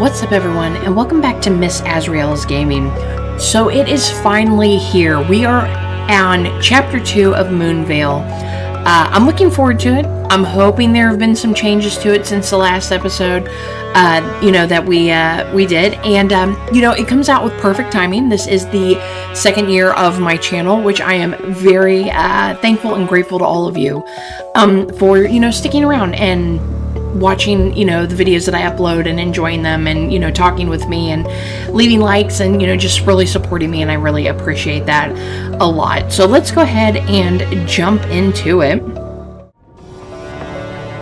What's up everyone, and welcome back to Miss Azrael's Gaming. So it is finally here. We are on Chapter 2 of MoonVale. I'm looking forward to it. I'm hoping there have been some changes to it since the last episode, that we did. And, it comes out with perfect timing. This is the second year of my channel, which I am very thankful and grateful to all of you for, sticking around and watching, the videos that I upload and enjoying them and, talking with me and leaving likes and, just really supporting me. And I really appreciate that a lot. So let's go ahead and jump into it.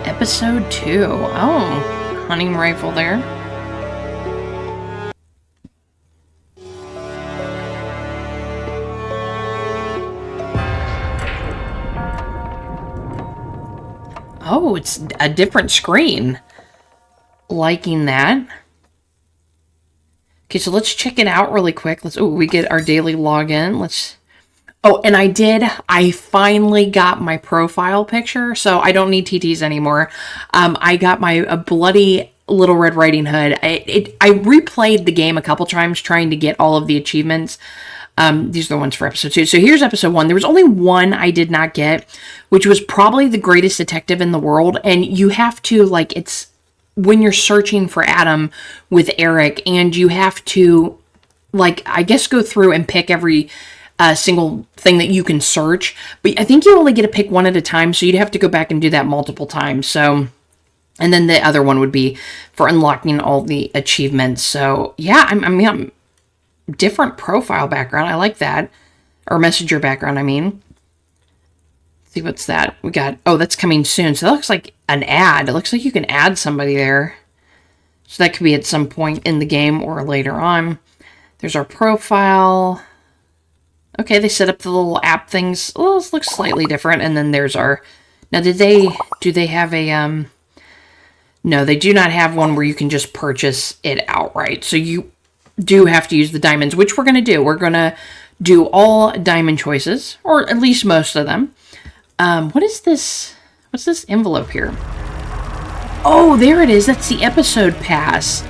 Episode 2. Oh, hunting rifle there. Oh, it's a different screen. Liking that. Okay, so let's check it out really quick. We get our daily login. Oh, and I finally got my profile picture, so I don't need TTs anymore. I got a bloody Little Red Riding Hood. I replayed the game a couple times trying to get all of the achievements. These are the ones for episode 2. So here's episode 1. There was only one I did not get, which was probably the greatest detective in the world. And you have to, it's when you're searching for Adam with Eric, and you have to, I guess go through and pick every single thing that you can search. But I think you only get to pick one at a time, so you'd have to go back and do that multiple times. So, and then the other one would be for unlocking all the achievements. So, yeah, I'm different profile background. I like that. Or messenger background, I mean. Let's see, what's that? We got, that's coming soon. So that looks like an ad. It looks like you can add somebody there. So that could be at some point in the game or later on. There's our profile. Okay, they set up the little app things. Oh, this looks slightly different. And then there's our, now do they have a, no, they do not have one where you can just purchase it outright. So you do have to use the diamonds, which we're going to do. We're going to do all diamond choices, or at least most of them. What is this? What's this envelope here? Oh, there it is. That's the episode pass.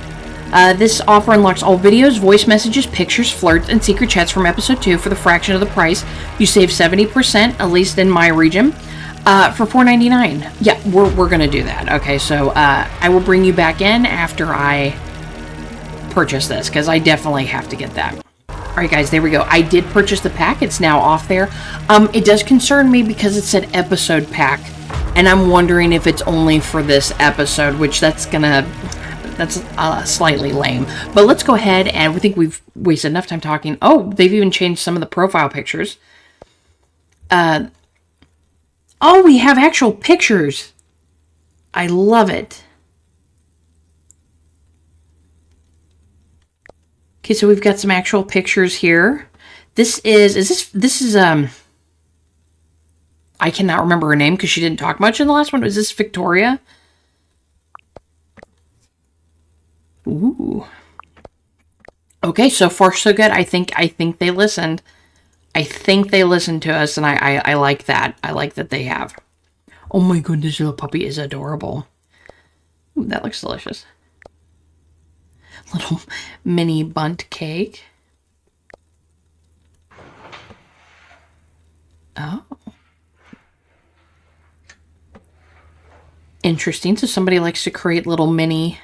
This offer unlocks all videos, voice messages, pictures, flirts, and secret chats from episode 2 for the fraction of the price. You save 70%, at least in my region, for $4.99. Yeah, we're going to do that. Okay, so I will bring you back in after I purchase this, because I definitely have to get that. Alright guys, there we go. I did purchase the pack. It's now off there. It does concern me because it said episode pack, and I'm wondering if it's only for this episode, which that's slightly lame. But let's go ahead, and we think we've wasted enough time talking. Oh, they've even changed some of the profile pictures. Oh, we have actual pictures. I love it. Okay, so we've got some actual pictures here. This is I cannot remember her name because she didn't talk much in the last one. Is this Victoria? Ooh. Okay, so far so good. I think they listened. I think they listened to us, and I like that. I like that they have. Oh my goodness, little puppy is adorable. Ooh, that looks delicious. Little mini bundt cake. Oh. Interesting. So somebody likes to create little mini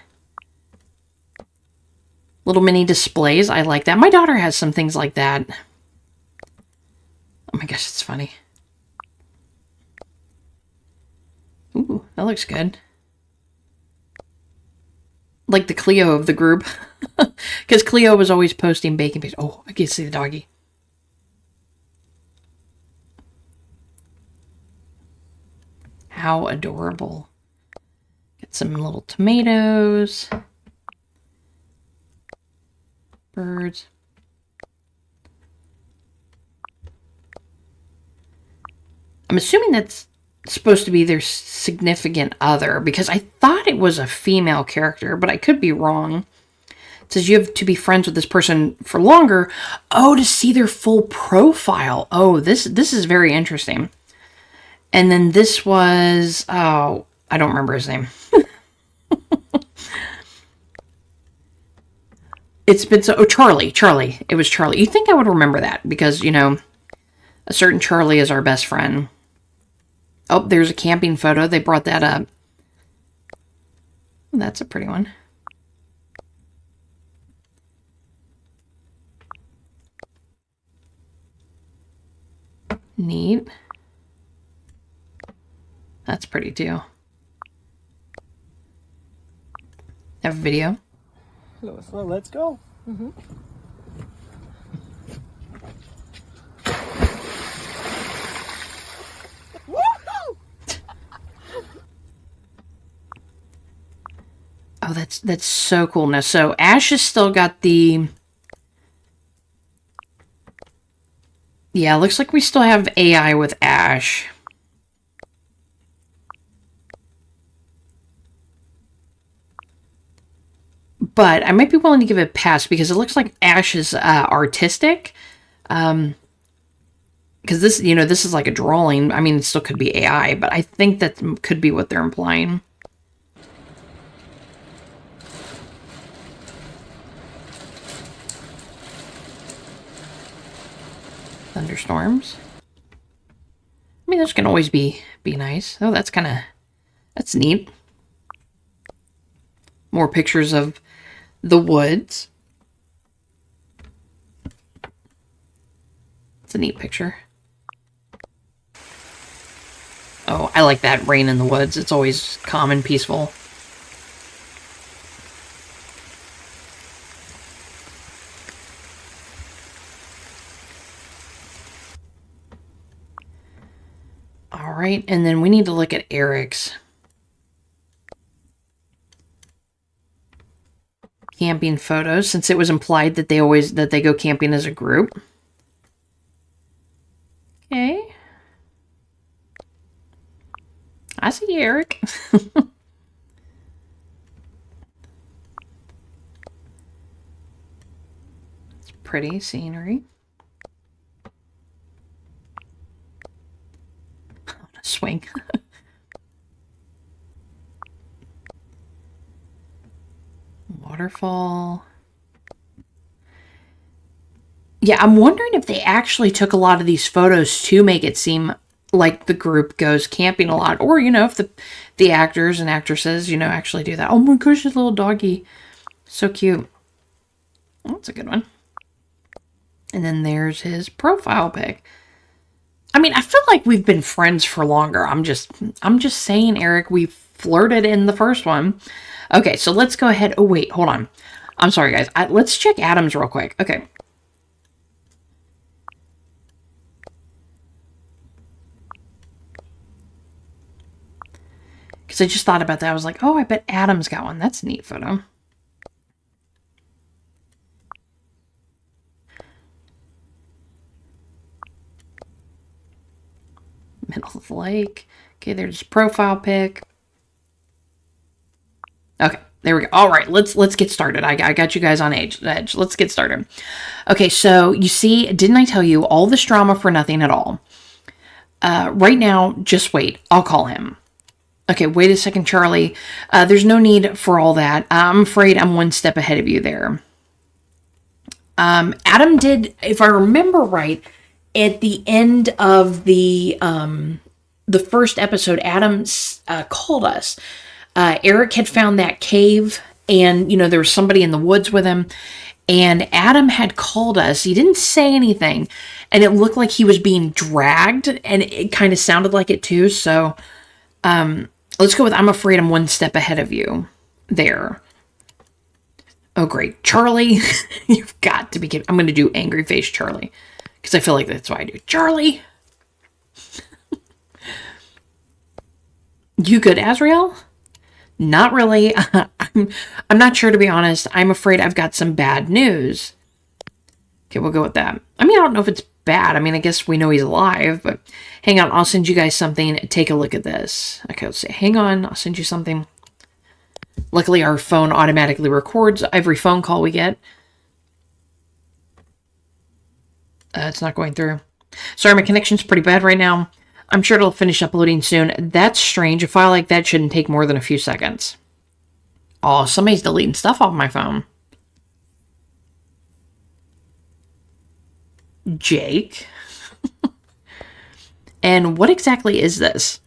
displays. I like that. My daughter has some things like that. Oh my gosh, it's funny. Ooh, that looks good. Like the Cleo of the group. Because Cleo was always posting bacon pictures. Oh, I can see the doggy. How adorable. Get some little tomatoes. Birds. I'm assuming that's supposed to be their significant other, because I thought it was a female character, but I could be wrong. It says you have to be friends with this person for longer. Oh, to see their full profile. Oh, this is very interesting. And then this was, oh, I don't remember his name. It's been so... Oh, Charlie. It was Charlie. You'd think I would remember that because, you know, a certain Charlie is our best friend. Oh, there's a camping photo. They brought that up. That's a pretty one. Neat. That's pretty too. Have a video. Hello, so let's go. Oh, that's so cool. Now, so Ash has still got the... Yeah, looks like we still have AI with Ash. But I might be willing to give it a pass because it looks like Ash is artistic. Because this, you know, this is like a drawing. I mean, it still could be AI, but I think that could be what they're implying. Thunderstorms. I mean, those can always be nice. Oh, that's that's neat. More pictures of the woods. It's a neat picture. Oh, I like that rain in the woods. It's always calm and peaceful. All right, and then we need to look at Eric's camping photos, since it was implied that they go camping as a group. Okay. I see Eric. It's pretty scenery. On a swing. Waterfall. Yeah, I'm wondering if they actually took a lot of these photos to make it seem like the group goes camping a lot. Or, you know, if the actors and actresses, you know, actually do that. Oh my gosh, this little doggy. So cute. Oh, that's a good one. And then there's his profile pic. I mean, I feel like we've been friends for longer. I'm just saying, Eric, we flirted in the first one. Okay, so let's go ahead. Oh, wait, hold on. I'm sorry, guys. Let's check Adam's real quick. Okay. Because I just thought about that. I was like, oh, I bet Adam's got one. That's a neat photo. Middle of the lake. Okay, there's profile pic. Okay, there we go. All right, let's get started. I got you guys on edge. Let's get started. Okay, so you see, didn't I tell you all this drama for nothing at all? Right now, just wait. I'll call him. Okay, wait a second, Charlie. There's no need for all that. I'm afraid I'm one step ahead of you there. Adam did, if I remember right, at the end of the first episode, Adam called us. Eric had found that cave, and, you know, there was somebody in the woods with him, and Adam had called us. He didn't say anything, and it looked like he was being dragged, and it kind of sounded like it too, so let's go with I'm afraid I'm one step ahead of you there. Oh, great. Charlie, you've got to be kidding. I'm going to do angry face Charlie, because I feel like that's what I do. Charlie! You good, Azrael? Not really. I'm not sure, to be honest. I'm afraid I've got some bad news. Okay, we'll go with that. I mean, I don't know if it's bad. I mean, I guess we know he's alive, but hang on. I'll send you guys something. Take a look at this. Okay, let's see. Hang on. I'll send you something. Luckily, our phone automatically records every phone call we get. It's not going through. Sorry, my connection's pretty bad right now. I'm sure it'll finish uploading soon. That's strange. A file like that shouldn't take more than a few seconds. Oh, somebody's deleting stuff off my phone. Jake. And what exactly is this?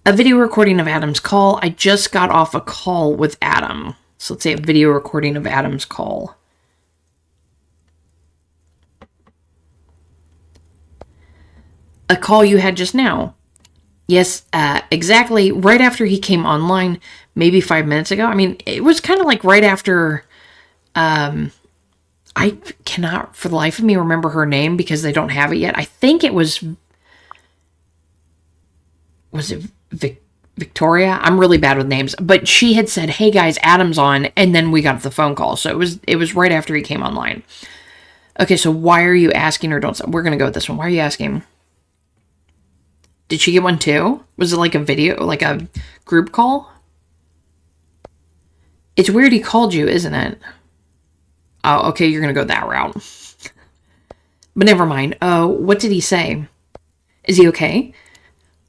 A video recording of Adam's call. I just got off a call with Adam. So let's say a video recording of Adam's call. A call you had just now. Yes, exactly right after he came online, maybe 5 minutes ago. I mean, it was kind of like right after, I cannot for the life of me remember her name because they don't have it yet. I think it was it Victoria? I'm really bad with names, but she had said, "Hey guys, Adam's on," and then we got the phone call. So it was right after he came online. Okay, so why are you asking her? We're gonna go with this one. Why are you asking? Did she get one too? Was it like a video, like a group call? It's weird he called you, isn't it? Oh, okay, you're gonna go that route. But never mind. Oh, what did he say? Is he okay?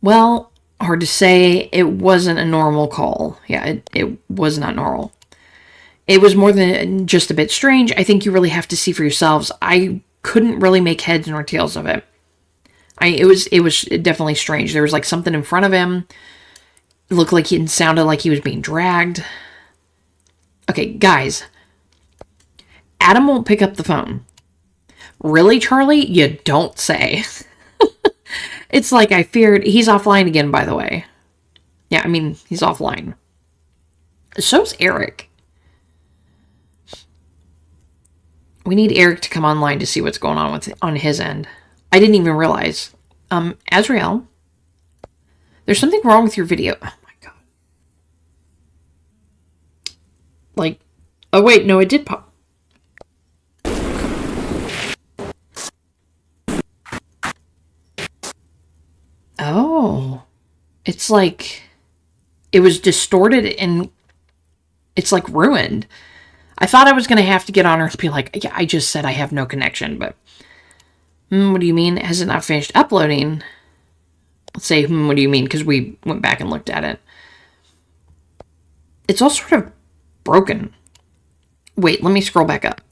Well, hard to say. It wasn't a normal call. Yeah, it was not normal. It was more than just a bit strange. I think you really have to see for yourselves. I couldn't really make heads nor tails of it. It was definitely strange. There was like something in front of him. It looked like it sounded like he was being dragged. Okay, guys. Adam won't pick up the phone. Really, Charlie? You don't say. It's like I feared. He's offline again, by the way. Yeah, I mean, he's offline. So's Eric. We need Eric to come online to see what's going on his end. I didn't even realize. Azrael, there's something wrong with your video. Oh my god. Like, oh wait, no, it did pop. Oh. It's like, it was distorted and it's like ruined. I thought I was going to have to get on her and be like, yeah, I just said I have no connection, but what do you mean? Has it not finished uploading? Let's say, what do you mean? Because we went back and looked at it. It's all sort of broken. Wait, let me scroll back up.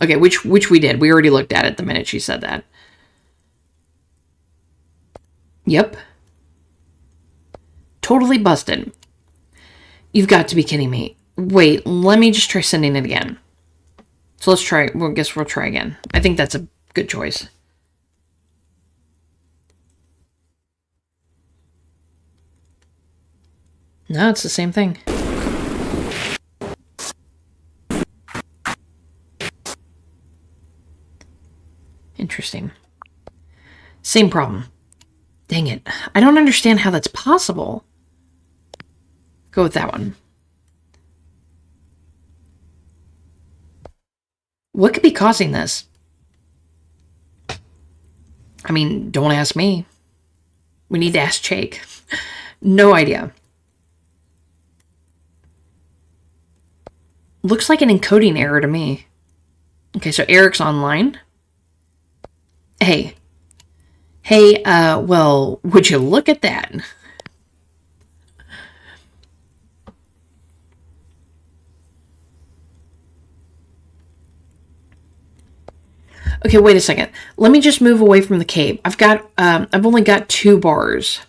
Okay, which we did. We already looked at it the minute she said that. Yep. Totally busted. You've got to be kidding me. Wait, let me just try sending it again. So let's try. Well, I guess we'll try again. I think that's a good choice. No, it's the same thing. Interesting. Same problem. Dang it. I don't understand how that's possible. Go with that one. What could be causing this? I mean, don't ask me. We need to ask Jake. No idea. Looks like an encoding error to me. Okay, so Eric's online. Hey. Hey, well, would you look at that? Okay, wait a second. Let me just move away from the cave. I've only got 2 bars.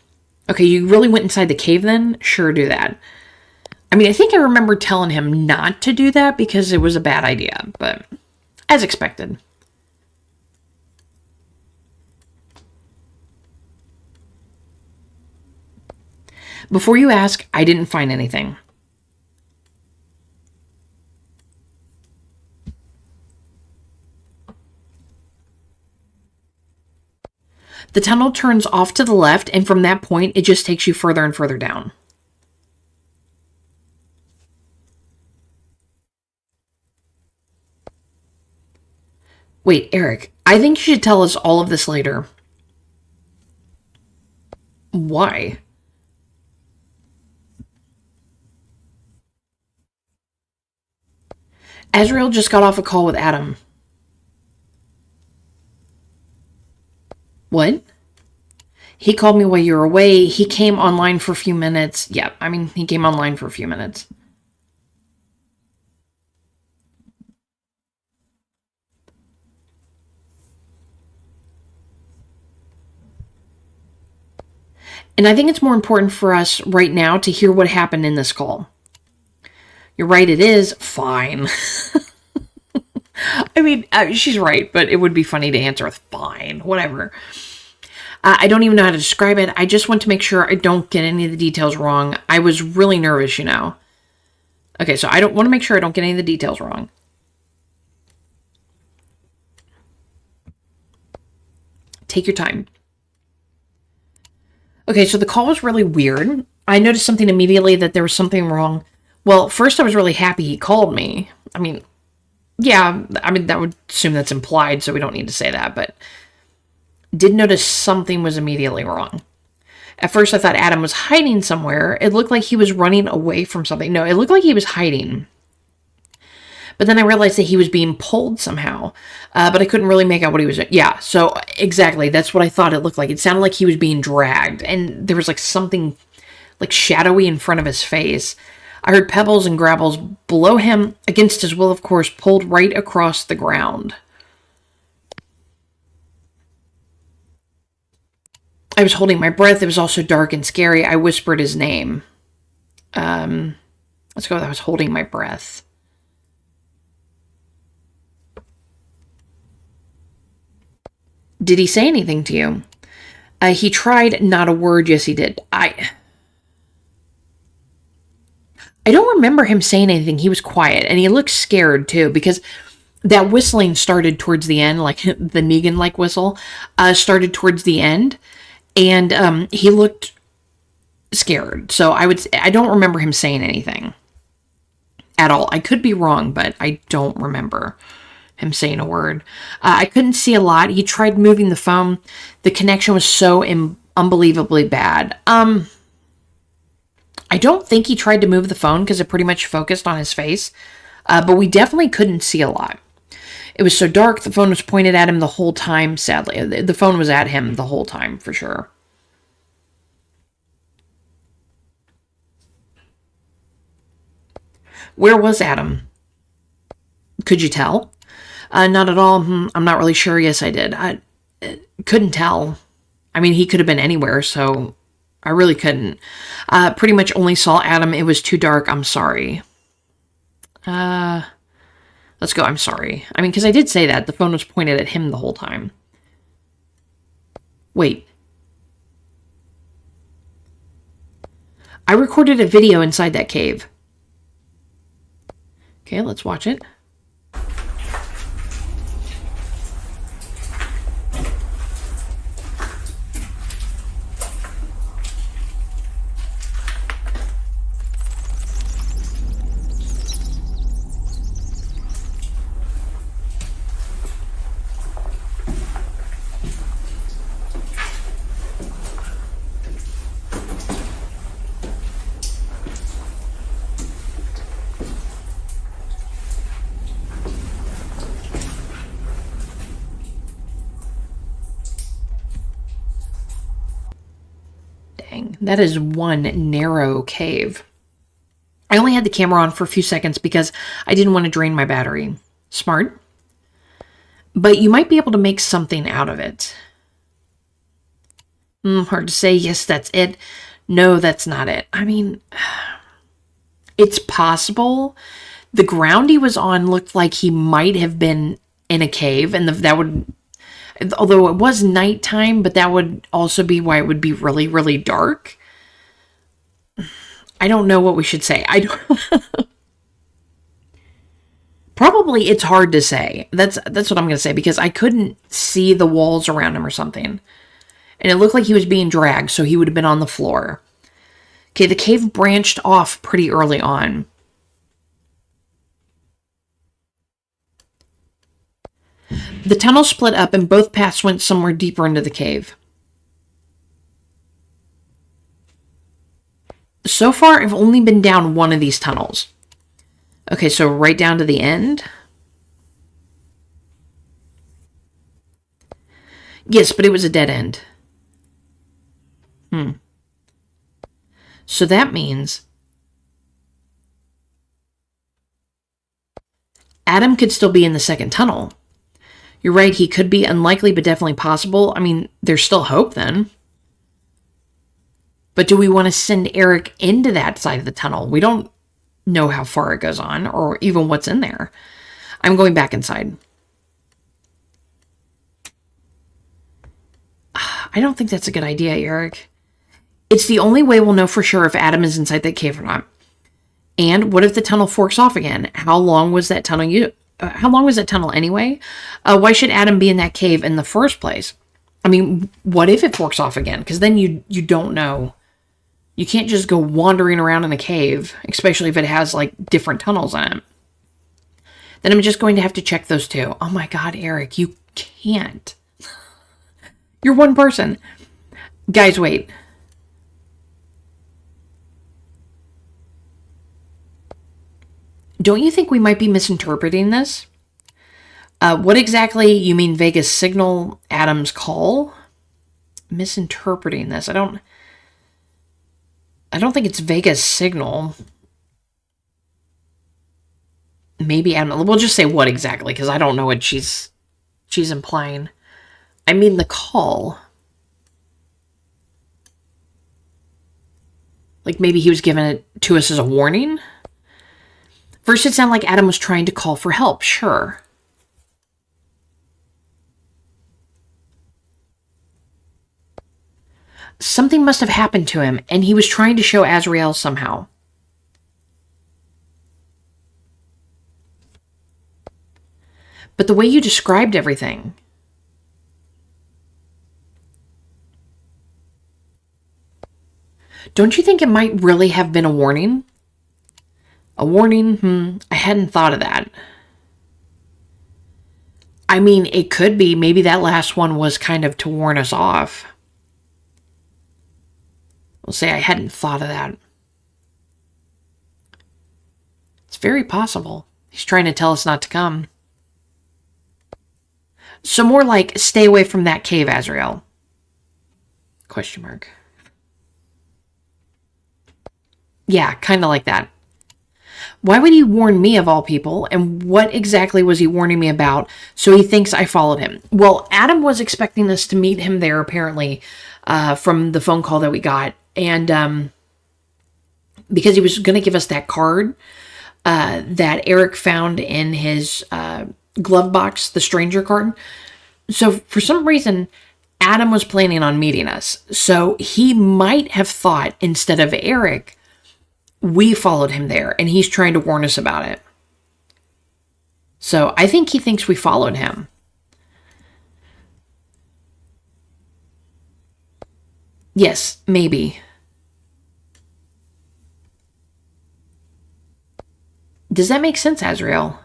Okay, you really went inside the cave then? Sure, do that. I mean, I think I remember telling him not to do that because it was a bad idea, but as expected. Before you ask, I didn't find anything. The tunnel turns off to the left, and from that point, it just takes you further and further down. Wait, Eric, I think you should tell us all of this later. Why? Azrael just got off a call with Adam. What? He called me while you were away. He came online for a few minutes. Yeah, I mean, he came online for a few minutes. And I think it's more important for us right now to hear what happened in this call. You're right, it is fine. I mean, she's right, but it would be funny to answer with fine, whatever. I don't even know how to describe it. I just want to make sure I don't get any of the details wrong. I was really nervous, you know. Okay, so I don't want to make sure I don't get any of the details wrong. Take your time. Okay, so the call was really weird. I noticed something immediately, that there was something wrong. Well, first I was really happy he called me. I mean, yeah, that would assume that's implied, so we don't need to say that, but did notice something was immediately wrong. At first I thought Adam was hiding somewhere. It looked like he was running away from something. No, it looked like he was hiding. But then I realized that he was being pulled somehow. But I couldn't really make out what he was doing. Yeah, so exactly. That's what I thought it looked like. It sounded like he was being dragged. And there was like something like shadowy in front of his face. I heard pebbles and gravels below him, against his will, of course, pulled right across the ground. I was holding my breath. It was also dark and scary. I whispered his name. Let's go with I was holding my breath. Did he say anything to you? He tried, not a word. Yes, he did. I don't remember him saying anything. He was quiet, and he looked scared, too, because that whistling started towards the end, like the Negan-like whistle, started towards the end, and he looked scared. So I don't remember him saying anything at all. I could be wrong, but I don't remember him saying a word. I couldn't see a lot. He tried moving the phone. The connection was so unbelievably bad. I don't think he tried to move the phone because it pretty much focused on his face. But we definitely couldn't see a lot. It was so dark, the phone was pointed at him the whole time, sadly. The phone was at him the whole time, for sure. Where was Adam? Could you tell? Not at all. I'm not really sure. Yes, I did. I couldn't tell. I mean, he could have been anywhere, so I really couldn't. Pretty much only saw Adam. It was too dark. I'm sorry. Let's go. I'm sorry. I mean, because I did say that. The phone was pointed at him the whole time. Wait. I recorded a video inside that cave. Okay, let's watch it. That is one narrow cave. I only had the camera on for a few seconds because I didn't want to drain my battery. Smart. But you might be able to make something out of it. Hard to say. Yes, that's it. No, that's not it. I mean, it's possible. The ground he was on looked like he might have been in a cave, and that would... Although it was nighttime, but that would also be why it would be really, really dark. I don't know what we should say. I don't... Probably it's hard to say. That's what I'm going to say, because I couldn't see the walls around him or something. And it looked like he was being dragged, so he would have been on the floor. Okay, the cave branched off pretty early on. The tunnel split up and both paths went somewhere deeper into the cave. So far, I've only been down one of these tunnels. Okay, so right down to the end. Yes, but it was a dead end. So that means Adam could still be in the second tunnel. You're right, he could be. Unlikely, but definitely possible. I mean, there's still hope then. But do we want to send Eric into that side of the tunnel? We don't know how far it goes on or even what's in there. I'm going back inside. I don't think that's a good idea, Eric. It's the only way we'll know for sure if Adam is inside that cave or not. And what if the tunnel forks off again? How long was that tunnel? How long was that tunnel anyway? Why should Adam be in that cave in the first place? I mean, what if it forks off again? Because then you don't know. You can't just go wandering around in a cave, especially if it has like different tunnels in it. Then I'm just going to have to check those two. Oh my God, Eric, you can't. You're one person. Guys, wait. Don't you think we might be misinterpreting this? What exactly you mean Vega's signal, Adam's call? Misinterpreting this. I don't think it's Vega's signal. Maybe Adam. We'll just say what exactly, because I don't know what she's implying. I mean the call. Like maybe he was giving it to us as a warning? First it sounded like Adam was trying to call for help, sure. Something must have happened to him, and he was trying to show Azrael somehow. But the way you described everything... Don't you think it might really have been a warning? A warning? I hadn't thought of that. I mean, it could be. Maybe that last one was kind of to warn us off. We'll say I hadn't thought of that. It's very possible. He's trying to tell us not to come. So more like, stay away from that cave, Azrael. Question mark. Yeah, kind of like that. Why would he warn me of all people? And what exactly was he warning me about? So he thinks I followed him. Well, Adam was expecting us to meet him there, apparently, from the phone call that we got. And because he was going to give us that card that Eric found in his glove box, the stranger card. So for some reason, Adam was planning on meeting us. So he might have thought, instead of Eric, we followed him there, and he's trying to warn us about it. So I think he thinks we followed him. Yes, maybe. Does that make sense, Azrael?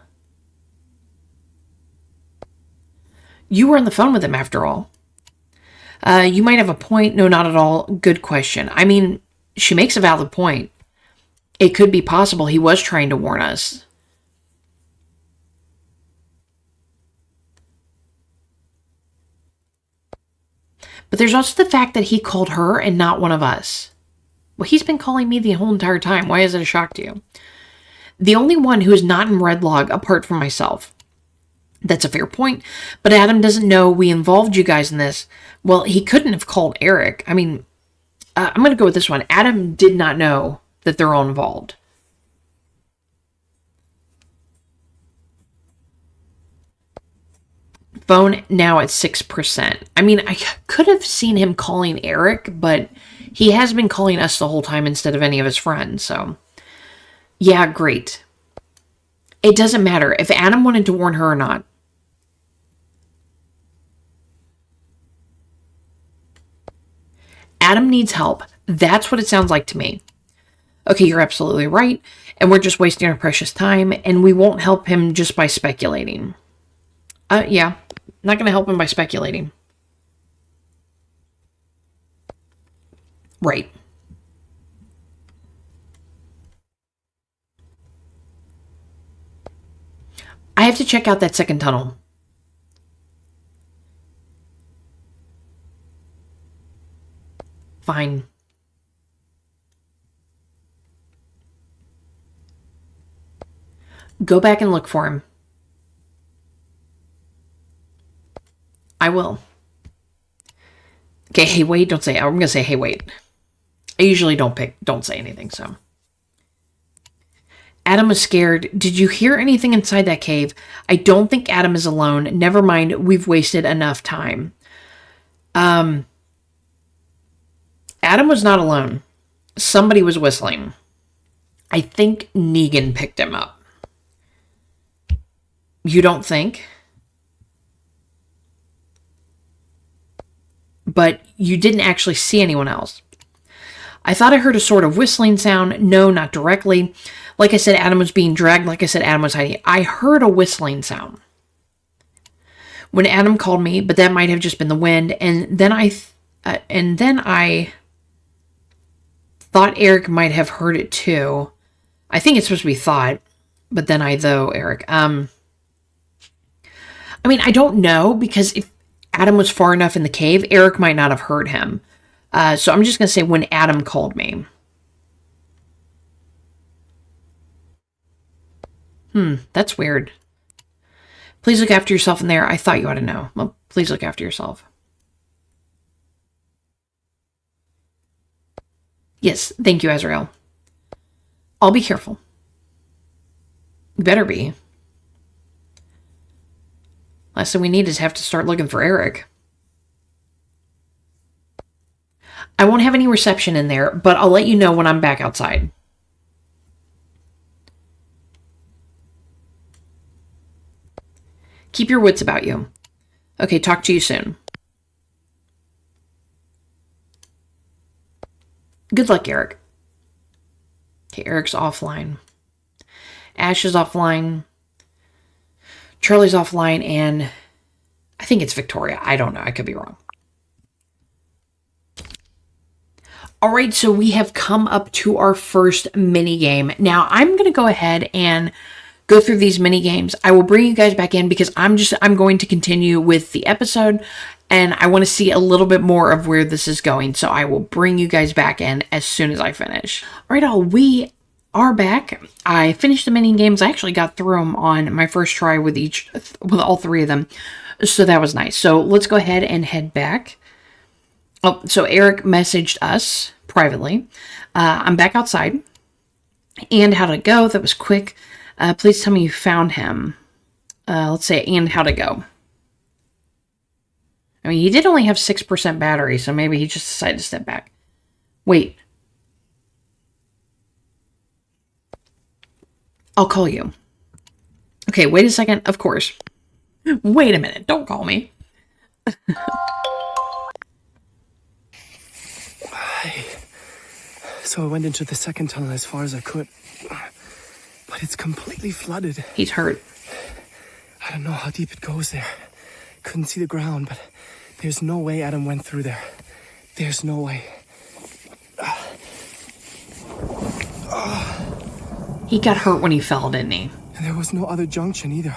You were on the phone with him, after all. You might have a point. No, not at all. Good question. I mean, she makes a valid point. It could be possible he was trying to warn us. But there's also the fact that he called her and not one of us. Well, he's been calling me the whole entire time. Why is it a shock to you? The only one who is not in Red Log apart from myself. That's a fair point. But Adam doesn't know we involved you guys in this. Well, he couldn't have called Eric. I mean, I'm going to go with this one. Adam did not know that they're all involved. Phone now at 6%. I mean, I could have seen him calling Eric, but he has been calling us the whole time instead of any of his friends, so... Yeah, great. It doesn't matter if Adam wanted to warn her or not. Adam needs help. That's what it sounds like to me. Okay, you're absolutely right. And we're just wasting our precious time. And we won't help him just by speculating. Yeah. Not going to help him by speculating. Right. I have to check out that second tunnel. Fine. Go back and look for him. I will. Okay, hey, wait, don't say, I'm going to say, hey, wait. I usually don't say anything, so. Adam was scared. Did you hear anything inside that cave? I don't think Adam is alone. Never mind, we've wasted enough time. Adam was not alone. Somebody was whistling. I think Negan picked him up. You don't think? But you didn't actually see anyone else. I thought I heard a sort of whistling sound. No, not directly. Like I said, Adam was being dragged. Like I said, Adam was hiding. I heard a whistling sound when Adam called me, but that might have just been the wind. And then I thought Eric might have heard it too. I think it's supposed to be thought, but then Eric. I mean, I don't know, because if Adam was far enough in the cave, Eric might not have heard him. So I'm just going to say when Adam called me. That's weird. Please look after yourself in there. I thought you ought to know. Well, please look after yourself. Yes, thank you, Azrael. I'll be careful. You better be. Last thing we need is have to start looking for Eric. I won't have any reception in there, but I'll let you know when I'm back outside. Keep your wits about you. Okay, talk to you soon. Good luck, Eric. Okay, Eric's offline. Ash is offline. Charlie's offline, and I think it's Victoria. I don't know. I could be wrong. All right, so we have come up to our first mini game. Now, I'm going to go ahead and go through these mini games. I will bring you guys back in because I'm going to continue with the episode, and I want to see a little bit more of where this is going. So I will bring you guys back in as soon as I finish. All right, we are back. I finished the mini games. I actually got through them on my first try with all three of them. So that was nice. So let's go ahead and head back. Oh, so Eric messaged us privately. I'm back outside. And how to go. That was quick. Please tell me you found him. Let's say, and how to go. I mean, he did only have 6% battery, so maybe he just decided to step back. Wait. I'll call you. Okay, wait a second. Of course. Wait a minute. Don't call me. So I went into the second tunnel as far as I could. But it's completely flooded. He's hurt. I don't know how deep it goes there. Couldn't see the ground, but there's no way Adam went through there. There's no way. He got hurt when he fell, didn't he? And there was no other junction either.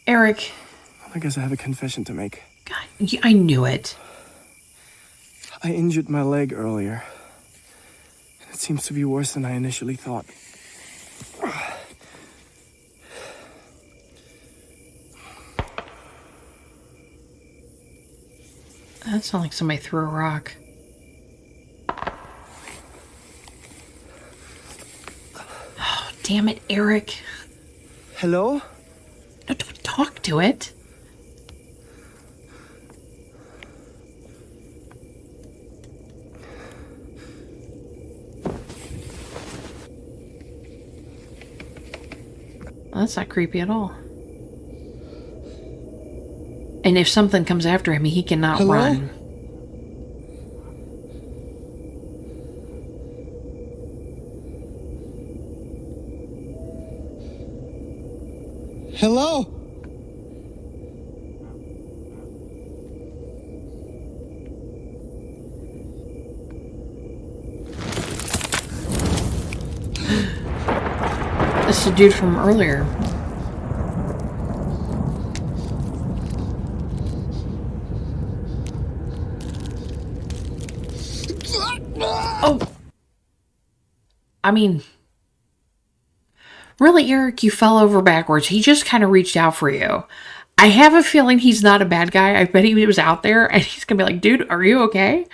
Eric. I guess I have a confession to make. God, I knew it. I injured my leg earlier. It seems to be worse than I initially thought. That sounds like somebody threw a rock. Oh, damn it, Eric. Hello? No, don't talk to it. Well, that's not creepy at all. And if something comes after him, he cannot run. Hello? That's the dude from earlier. Oh. I mean, Really, Eric, you fell over backwards. He just kind of reached out for you. I have a feeling he's not a bad guy. I bet he was out there and he's going to be like, dude, are you okay?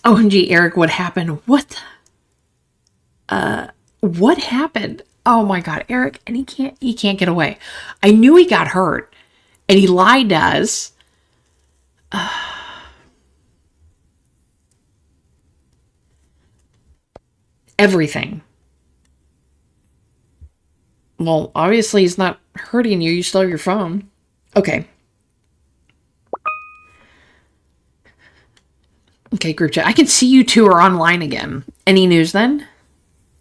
OMG, Eric, what happened? What happened? Oh my God, Eric, and he can't get away. I knew he got hurt and he lied to us. Everything. Well, obviously he's not hurting you. You still have your phone. Okay. Okay, group chat. I can see you two are online again. Any news then?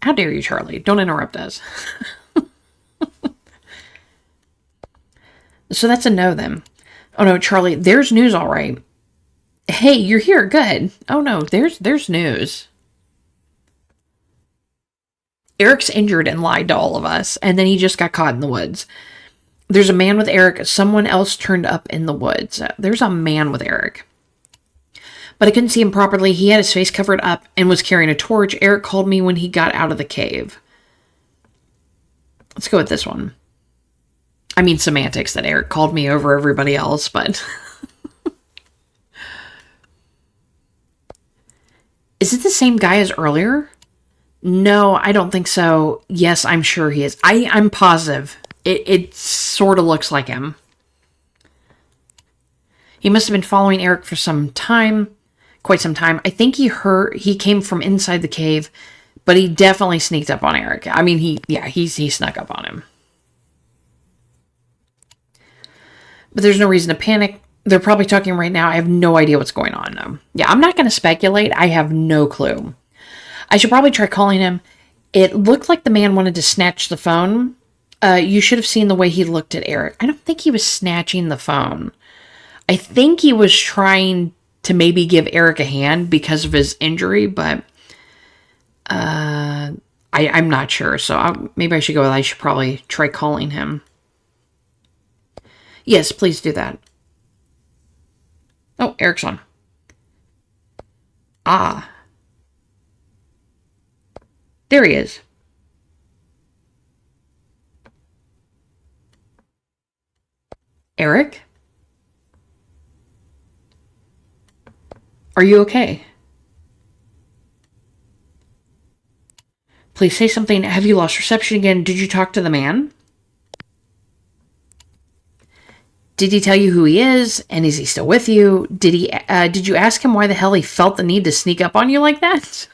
How dare you, Charlie? Don't interrupt us. So that's a no then. Oh no, Charlie, there's news all right. Hey, you're here. Good. Oh no, there's news. Eric's injured and lied to all of us, and then he just got caught in the woods. There's a man with Eric. Someone else turned up in the woods. There's a man with Eric. But I couldn't see him properly. He had his face covered up and was carrying a torch. Eric called me when he got out of the cave. Let's go with this one. I mean, semantics that Eric called me over everybody else, but... Is it the same guy as earlier? No, I don't think so. Yes, I'm sure he is. I'm positive. It sort of looks like him. He must have been following Eric for some time. Quite some time. I think he came from inside the cave, but he definitely sneaked up on Eric. I mean, he snuck up on him. But there's no reason to panic. They're probably talking right now. I have no idea what's going on, though. Yeah, I'm not going to speculate. I have no clue. I should probably try calling him. It looked like the man wanted to snatch the phone. You should have seen the way he looked at Eric. I don't think he was snatching the phone. I think he was trying to maybe give Eric a hand because of his injury, but I'm not sure. So maybe I should go with I should probably try calling him. Yes, please do that. Oh, Eric's on. Ah. There he is. Eric? Are you okay? Please say something. Have you lost reception again? Did you talk to the man? Did he tell you who he is? And is he still with you? Did you ask him why the hell he felt the need to sneak up on you like that?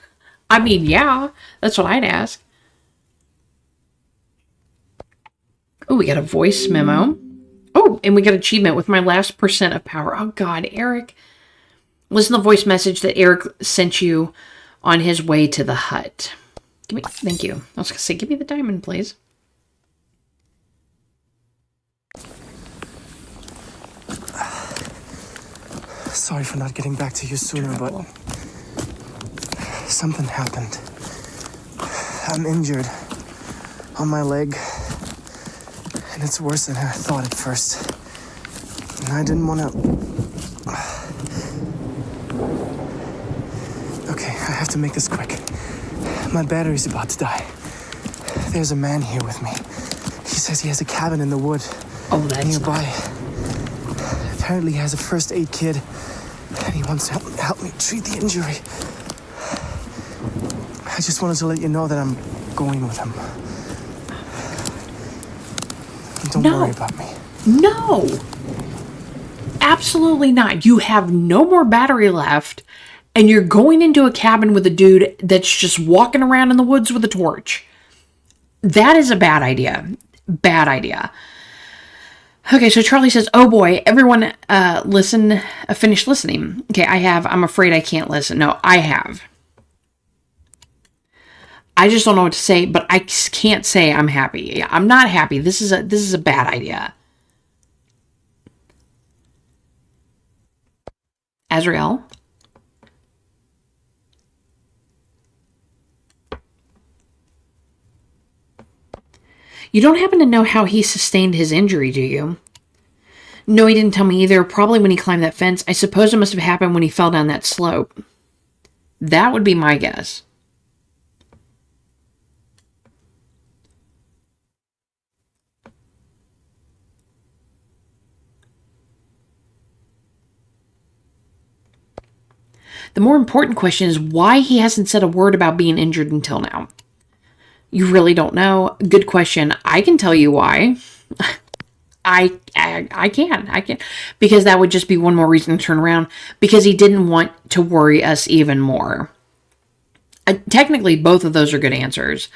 I mean, yeah, that's what I'd ask. Oh, we got a voice memo. Oh, and we got achievement with my last % of power. Oh, God, Eric. Listen to the voice message that Eric sent you on his way to the hut. Thank you. I was going to say, give me the diamond, please. Sorry for not getting back to you sooner, but something happened. I'm injured on my leg, and it's worse than I thought at first. And I didn't want to... Okay, I have to make this quick. My battery's about to die. There's a man here with me. He says he has a cabin in the wood nearby. Apparently he has a first aid kit, and he wants to help me treat the injury. I just wanted to let you know that I'm going with him. Don't worry about me. No. Absolutely not. You have no more battery left, and you're going into a cabin with a dude that's just walking around in the woods with a torch. That is a bad idea. Bad idea. Okay, so Charlie says, oh boy, everyone finish listening. Okay, I'm afraid I can't listen. No, I have. I just don't know what to say, but I can't say I'm happy. I'm not happy. This is a bad idea. Azrael? You don't happen to know how he sustained his injury, do you? No, he didn't tell me either. Probably when he climbed that fence. I suppose it must have happened when he fell down that slope. That would be my guess. The more important question is why he hasn't said a word about being injured until now. You really don't know? Good question. I can tell you why. I can. Because that would just be one more reason to turn around. Because he didn't want to worry us even more. Technically, both of those are good answers.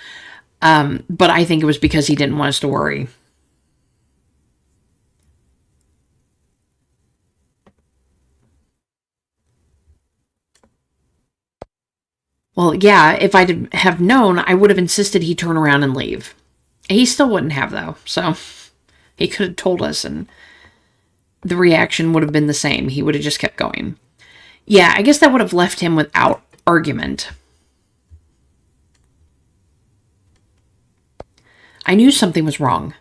But I think it was because he didn't want us to worry. Well, yeah, if I'd have known, I would have insisted he turn around and leave. He still wouldn't have, though. So he could have told us, and the reaction would have been the same. He would have just kept going. Yeah, I guess that would have left him without argument. I knew something was wrong.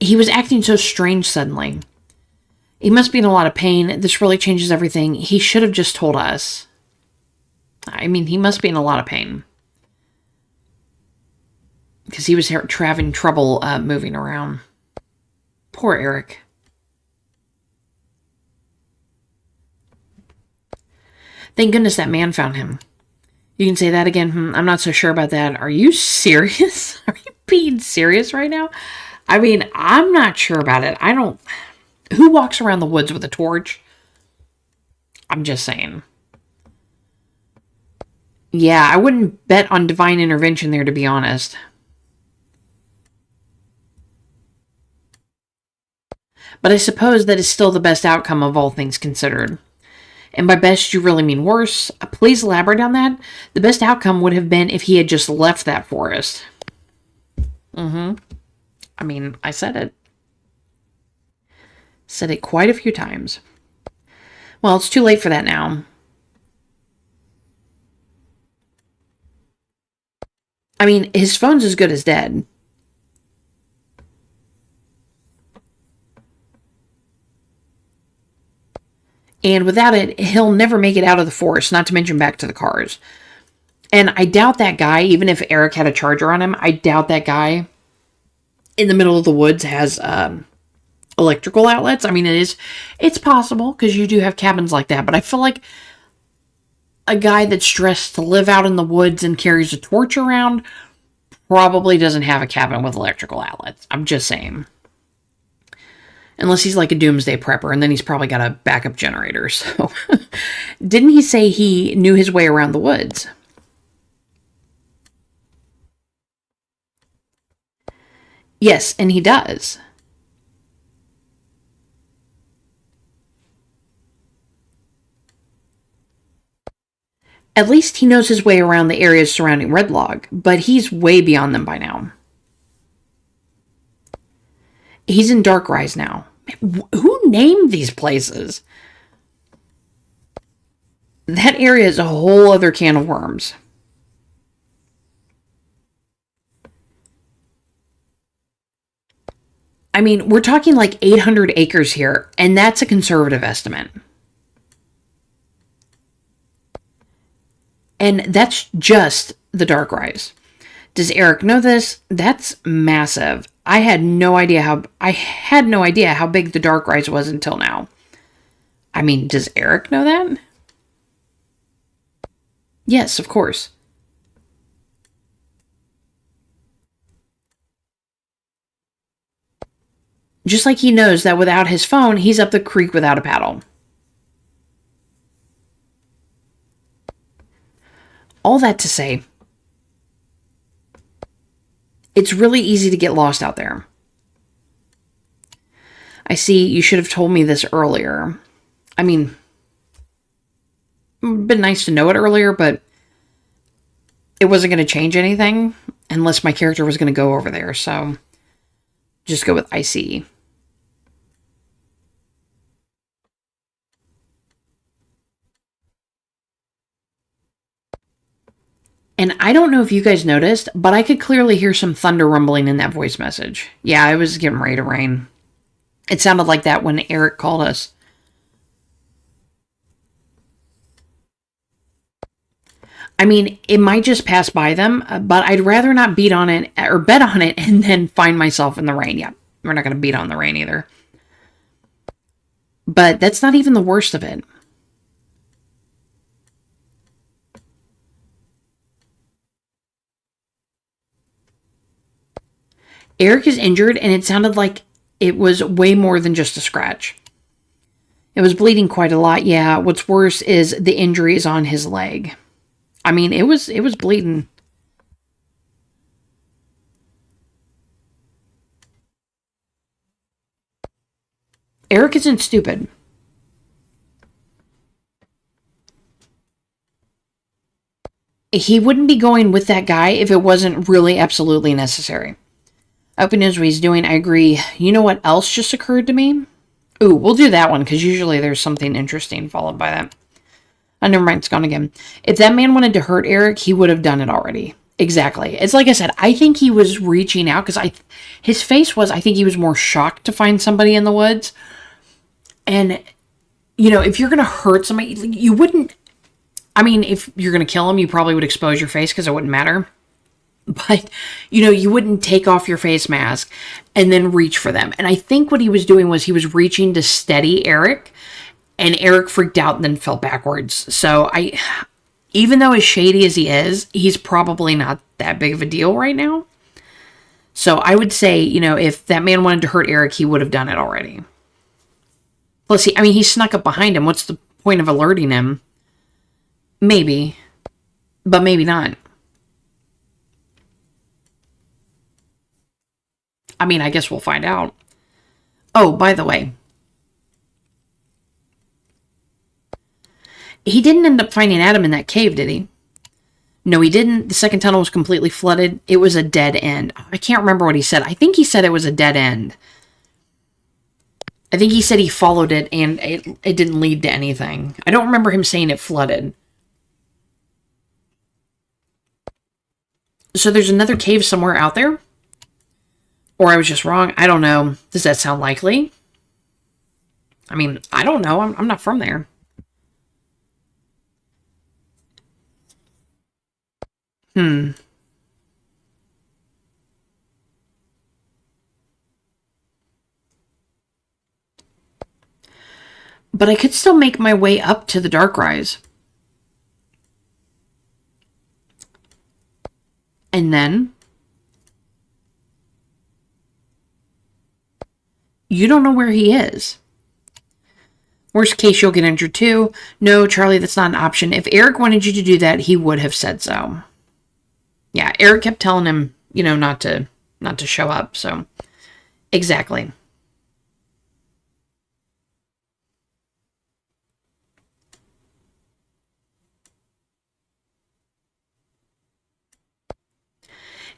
He was acting so strange suddenly. He must be in a lot of pain. This really changes everything. He should have just told us. I mean, he must be in a lot of pain. Because he was having trouble moving around. Poor Eric. Thank goodness that man found him. You can say that again. I'm not so sure about that. Are you serious? Are you being serious right now? I mean, I'm not sure about it. Who walks around the woods with a torch? I'm just saying. Yeah, I wouldn't bet on divine intervention there, to be honest. But I suppose that is still the best outcome of all things considered. And by best, you really mean worse? Please elaborate on that. The best outcome would have been if he had just left that forest. I mean, I said it. Said it quite a few times. Well, it's too late for that now. I mean, his phone's as good as dead. And without it, he'll never make it out of the forest, not to mention back to the cars. And I doubt that guy, even if Eric had a charger on him, I doubt that guy in the middle of the woods has electrical outlets. I mean, it's possible because you do have cabins like that. But I feel like a guy that's dressed to live out in the woods and carries a torch around probably doesn't have a cabin with electrical outlets. I'm just saying. Unless he's like a doomsday prepper, and then he's probably got a backup generator. So, didn't he say he knew his way around the woods? Yes, and he does. At least he knows his way around the areas surrounding Red Log, but he's way beyond them by now. He's in Darkrise now. Who named these places? That area is a whole other can of worms. I mean, we're talking like 800 acres here, and that's a conservative estimate. And that's just the Darkrise. Does Eric know this? That's massive. I had no idea how big the Darkrise was until now. I mean, does Eric know that? Yes, of course. Just like he knows that without his phone, he's up the creek without a paddle. All that to say, it's really easy to get lost out there. I see you should have told me this earlier. I mean, it'd been nice to know it earlier, but it wasn't going to change anything unless my character was going to go over there. So just go with I see. And I don't know if you guys noticed, but I could clearly hear some thunder rumbling in that voice message. Yeah, it was getting ready to rain. It sounded like that when Eric called us. I mean, it might just pass by them, but I'd rather not beat on it or bet on it and then find myself in the rain. Yeah, we're not going to beat on the rain either. But that's not even the worst of it. Eric is injured, and it sounded like it was way more than just a scratch. It was bleeding quite a lot, yeah. What's worse is the injury is on his leg. I mean, it was bleeding. Eric isn't stupid. He wouldn't be going with that guy if it wasn't really absolutely necessary. I hope he knows what he's doing. I agree. You know what else just occurred to me? Ooh, we'll do that one, because usually there's something interesting followed by that. Oh, never mind, it's gone again. If that man wanted to hurt Eric, he would have done it already. Exactly. It's like I said, I think he was reaching out, because his face was, I think he was more shocked to find somebody in the woods. And, you know, if you're going to hurt somebody, you wouldn't, I mean, if you're going to kill him, you probably would expose your face, because it wouldn't matter. But, you know, you wouldn't take off your face mask and then reach for them. And I think what he was doing was he was reaching to steady Eric, and Eric freaked out and then fell backwards. So even though as shady as he is, he's probably not that big of a deal right now. So I would say, you know, if that man wanted to hurt Eric, he would have done it already. Plus, he snuck up behind him. What's the point of alerting him? Maybe, but maybe not. I mean, I guess we'll find out. Oh, by the way, he didn't end up finding Adam in that cave, did he? No, he didn't. The second tunnel was completely flooded. It was a dead end. I can't remember what he said. I think he said it was a dead end. I think he said he followed it and it didn't lead to anything. I don't remember him saying it flooded. So there's another cave somewhere out there? Or I was just wrong. I don't know. Does that sound likely? I mean, I don't know. I'm not from there. But I could still make my way up to the Dark Rise. And then you don't know where he is. Worst case, you'll get injured too. No, Charlie, that's not an option. If Eric wanted you to do that, he would have said so. Yeah, Eric kept telling him, you know, not to show up. So, exactly.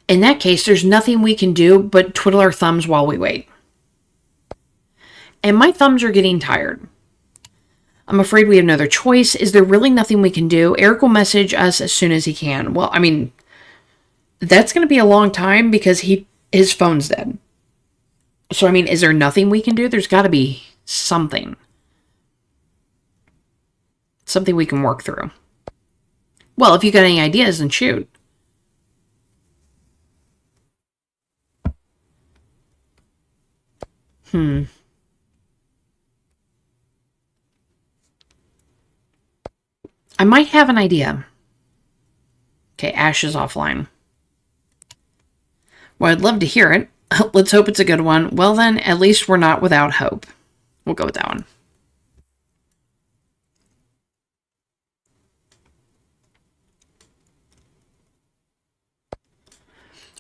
In that case, there's nothing we can do but twiddle our thumbs while we wait. And my thumbs are getting tired. I'm afraid we have no other choice. Is there really nothing we can do? Eric will message us as soon as he can. Well, I mean, that's going to be a long time because his phone's dead. So, I mean, is there nothing we can do? There's got to be something. Something we can work through. Well, if you got any ideas, then shoot. I might have an idea. Okay, Ash is offline. Well, I'd love to hear it. Let's hope it's a good one. Well then, at least we're not without hope. We'll go with that one.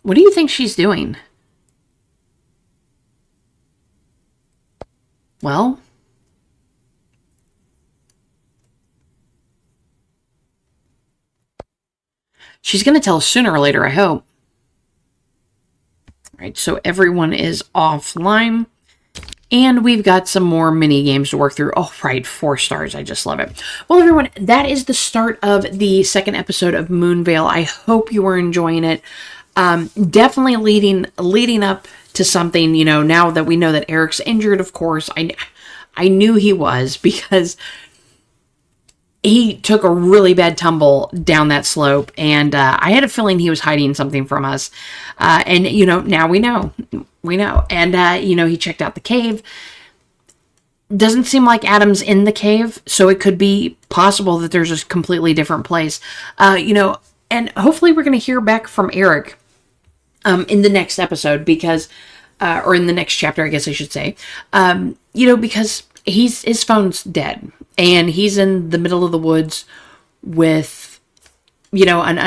What do you think she's doing? Well, she's going to tell us sooner or later, I hope. All right, so everyone is offline. And we've got some more mini games to work through. Oh, right, 4 stars. I just love it. Well, everyone, that is the start of the second episode of MoonVale. I hope you were enjoying it. Definitely leading up to something, you know, now that we know that Eric's injured, of course. I knew he was because he took a really bad tumble down that slope, and I had a feeling he was hiding something from us. And, you know, now we know. We know. And, you know, he checked out the cave. Doesn't seem like Adam's in the cave, so it could be possible that there's a completely different place. You know, and hopefully we're going to hear back from Eric in the next episode, because, or in the next chapter, I guess I should say, because his phone's dead and he's in the middle of the woods with, an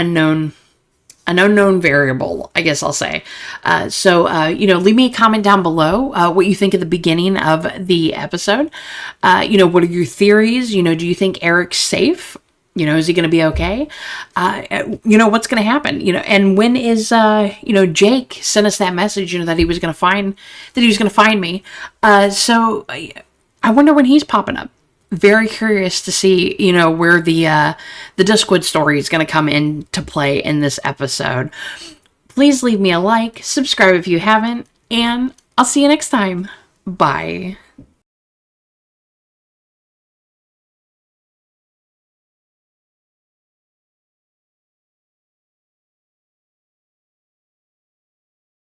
unknown variable, I guess I'll say. Leave me a comment down below what you think of the beginning of the episode. What are your theories? Do you think Eric's safe? Is he going to be okay? What's going to happen? And when is, Jake sent us that message, that he was going to find me. So I wonder when he's popping up. Very curious to see, where the Duskwood story is going to come into play in this episode. Please leave me a like, subscribe if you haven't, and I'll see you next time. Bye.